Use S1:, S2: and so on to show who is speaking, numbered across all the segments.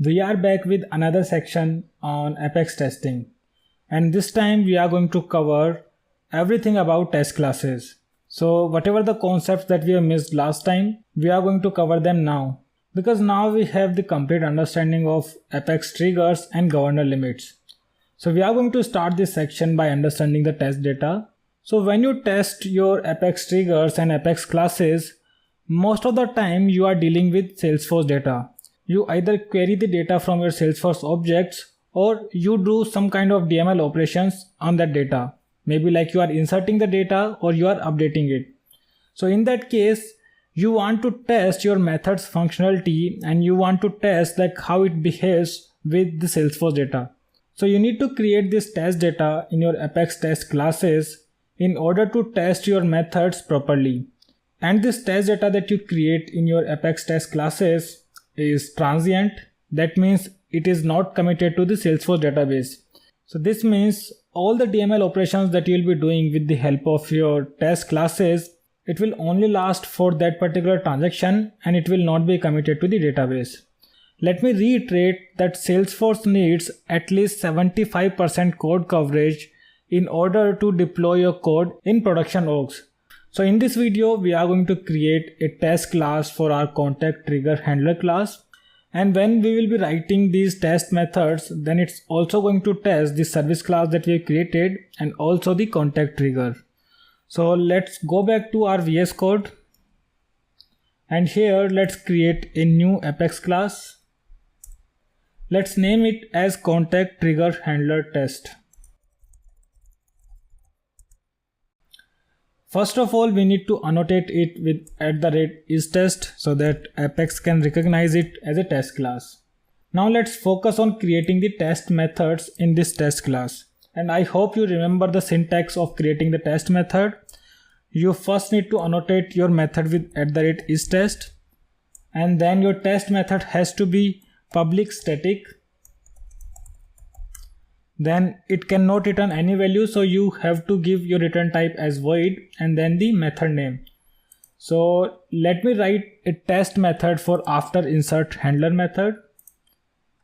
S1: We are back with another section on Apex testing, and this time we are going to cover everything about test classes. So whatever the concepts that we have missed last time, we are going to cover them now, because now we have the complete understanding of Apex triggers and governor limits. So we are going to start this section by understanding the test data. So when you test your Apex triggers and Apex classes, most of the time you are dealing with Salesforce data. You either query the data from your Salesforce objects or you do some kind of DML operations on that data. Maybe like you are inserting the data or you are updating it. So in that case, you want to test your method's functionality and you want to test like how it behaves with the Salesforce data. So you need to create this test data in your Apex test classes in order to test your methods properly. And this test data that you create in your Apex test classes is transient. That means it is not committed to the Salesforce database. So this means all the DML operations that you will be doing with the help of your test classes, it will only last for that particular transaction and it will not be committed to the database. Let me reiterate that Salesforce needs at least 75% code coverage in order to deploy your code in production orgs. So in this video, we are going to create a test class for our contact trigger handler class. And when we will be writing these test methods, then it's also going to test the service class that we have created and also the contact trigger. So let's go back to our VS Code. And here let's create a new Apex class. Let's name it as contact trigger handler test. First of all, we need to annotate it with @istest so that Apex can recognize it as a test class. Now let's focus on creating the test methods in this test class. And I hope you remember the syntax of creating the test method. You first need to annotate your method with @istest, and then your test method has to be public static. Then it cannot return any value, so you have to give your return type as void and then the method name. So let me write a test method for after insert handler method.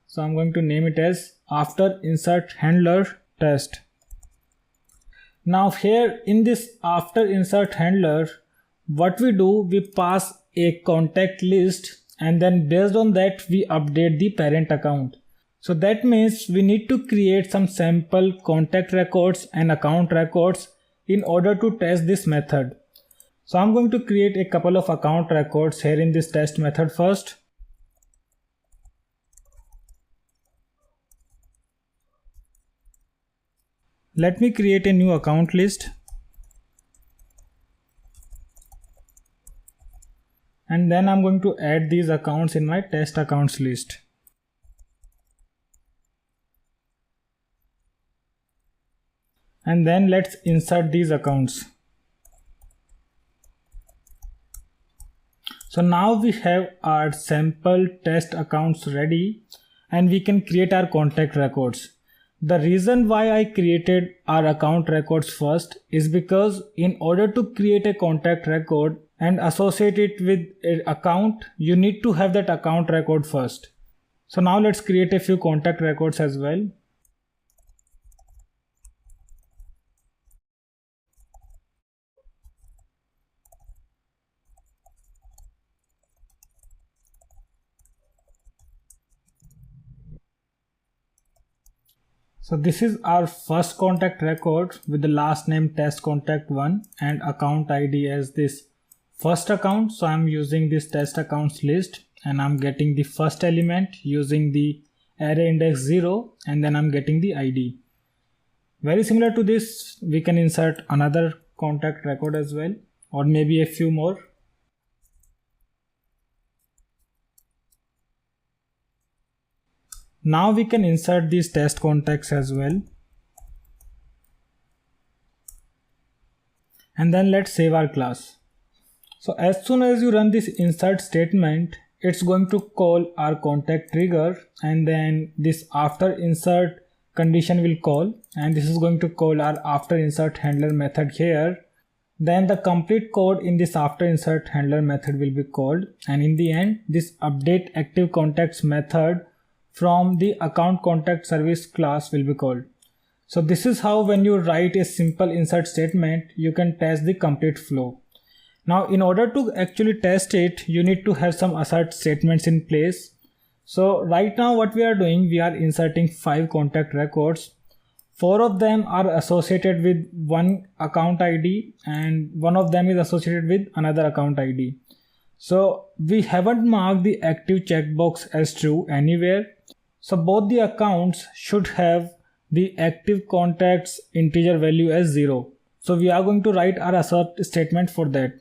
S1: So I'm going to name it as after insert handler test. Now here in this after insert handler, what we do, we pass a contact list and then based on that we update the parent account. So that means we need to create some sample contact records and account records in order to test this method. So I'm going to create a couple of account records here in this test method first. Let me create a new account list. And then I'm going to add these accounts in my test accounts list. And then let's insert these accounts. So now we have our sample test accounts ready and we can create our contact records. The reason why I created our account records first is because in order to create a contact record and associate it with an account, you need to have that account record first. So now let's create a few contact records as well. So this is our first contact record with the last name test contact 1 and account ID as this first account. So I'm using this test accounts list and I'm getting the first element using the array index 0 and then I'm getting the ID. Very similar to this, we can insert another contact record as well, or maybe a few more. Now we can insert these test contacts as well. And then let's save our class. So as soon as you run this insert statement, it's going to call our contact trigger and then this after insert condition will call, and this is going to call our after insert handler method here. Then the complete code in this after insert handler method will be called, and in the end this update active contacts method from the account contact service class will be called. So this is how when you write a simple insert statement, you can test the complete flow. Now in order to actually test it, you need to have some assert statements in place. So right now what we are doing, we are inserting 5 contact records. 4 of them are associated with one account ID and one of them is associated with another account ID. So we haven't marked the active checkbox as true anywhere. So both the accounts should have the active contacts integer value as 0. So we are going to write our assert statement for that.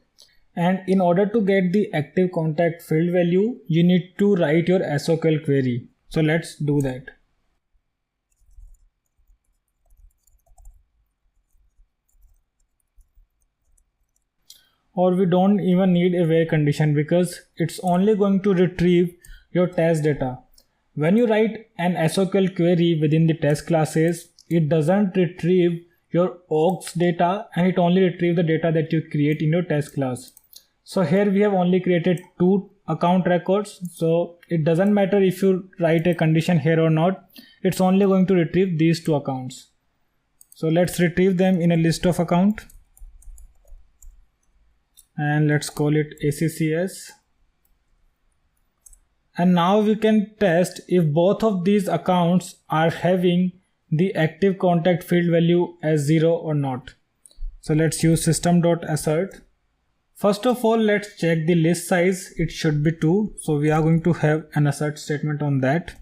S1: And in order to get the active contact field value, you need to write your SOQL query. So let's do that. Or we don't even need a where condition because it's only going to retrieve your test data. When you write an SOQL query within the test classes, it doesn't retrieve your aux data and it only retrieves the data that you create in your test class. So here we have only created 2 account records. So it doesn't matter if you write a condition here or not. It's only going to retrieve these 2 accounts. So let's retrieve them in a list of account. And let's call it ACCS. And now we can test if both of these accounts are having the active contact field value as 0 or not. So let's use system.assert. First of all, let's check the list size. It should be 2. So we are going to have an assert statement on that.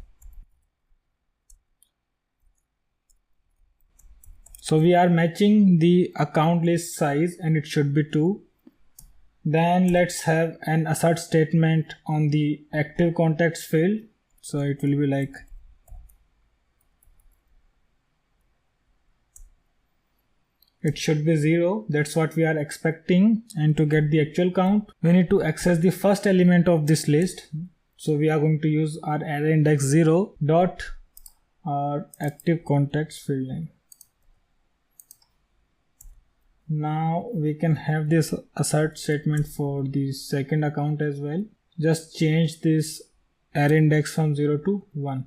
S1: So we are matching the account list size and it should be 2. Then let's have an assert statement on the active contacts field. So it will be like it should be 0. That's what we are expecting. And to get the actual count, we need to access the first element of this list. So we are going to use our array index 0 dot our active contacts field name. Now we can have this assert statement for the second account as well. Just change this array index from 0 to 1.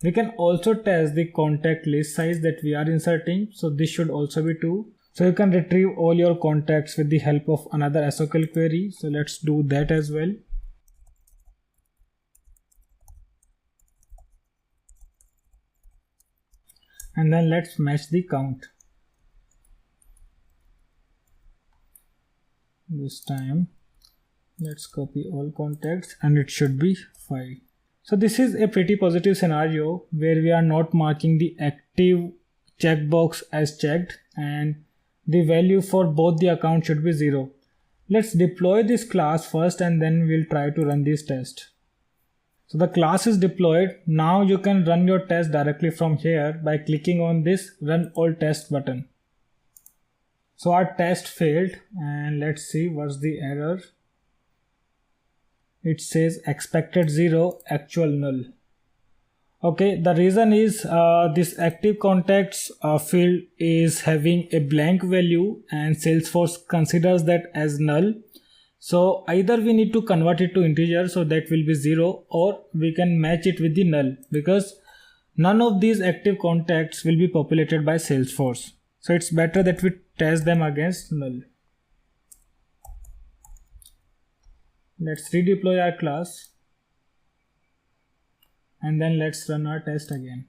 S1: We can also test the contact list size that we are inserting. So this should also be 2. So you can retrieve all your contacts with the help of another SOQL query. So let's do that as well. And then let's match the count. This time let's copy all contacts and it should be 5. So this is a pretty positive scenario where we are not marking the active checkbox as checked and the value for both the accounts should be 0. Let's deploy this class first and then we'll try to run this test. So the class is deployed. Now you can run your test directly from here by clicking on this run all test button. So our test failed and let's see what's the error. It says expected 0, actual null. Okay, the reason is this active contacts field is having a blank value and Salesforce considers that as null. So either we need to convert it to integer, so that will be 0, or we can match it with the null because none of these active contacts will be populated by Salesforce. So it's better that we test them against null. Let's redeploy our class and then let's run our test again.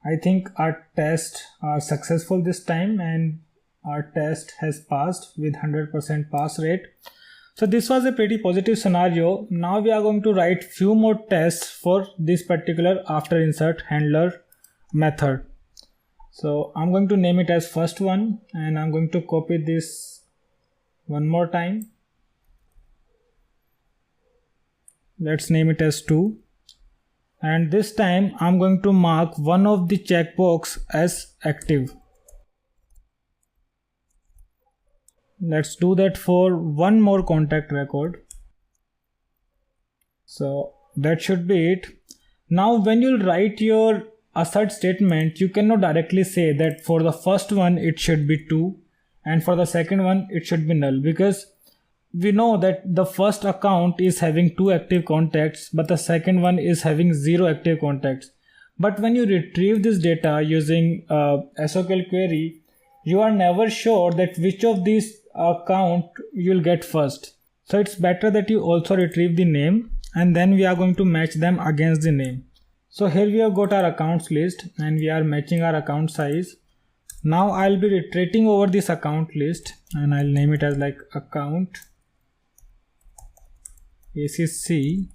S1: I think our tests are successful this time and our test has passed with 100% pass rate. So this was a pretty positive scenario. Now we are going to write few more tests for this particular after insert handler method. So I'm going to name it as first one and I'm going to copy this one more time. Let's name it as 2. And this time I'm going to mark one of the checkbox as active. Let's do that for one more contact record. So that should be it. Now when you write your assert statement, you cannot directly say that for the first one it should be 2 and for the second one it should be null, because we know that the first account is having 2 active contacts, but the second one is having 0 active contacts. But when you retrieve this data using SQL query, you are never sure that which of these account you'll get first. So it's better that you also retrieve the name, and then we are going to match them against the name. So here we have got our accounts list and we are matching our account size. Now I'll be iterating over this account list and I'll name it as like account ACC,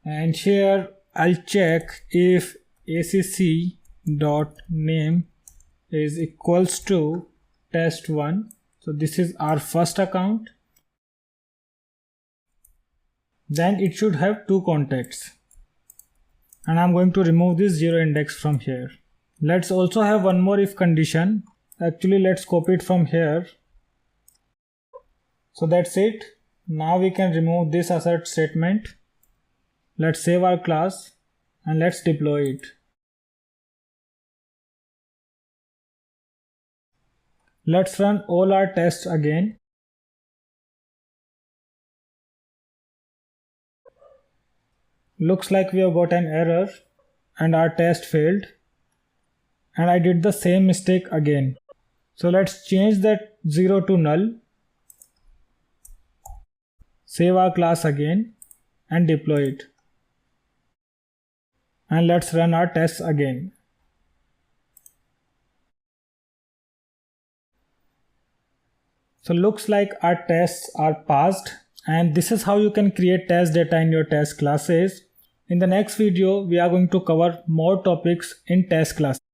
S1: and here I'll check if ACC dot name is equals to test1. So this is our first account. Then it should have 2 contacts, and I'm going to remove this 0 index from here. Let's also have one more if condition. Actually, let's copy it from here. So that's it. Now we can remove this assert statement. Let's save our class and let's deploy it. Let's run all our tests again. Looks like we have got an error and our test failed, and I did the same mistake again. So let's change that 0 to null, save our class again and deploy it, and let's run our tests again. So looks like our tests are passed, and this is how you can create test data in your test classes. In the next video, we are going to cover more topics in test class.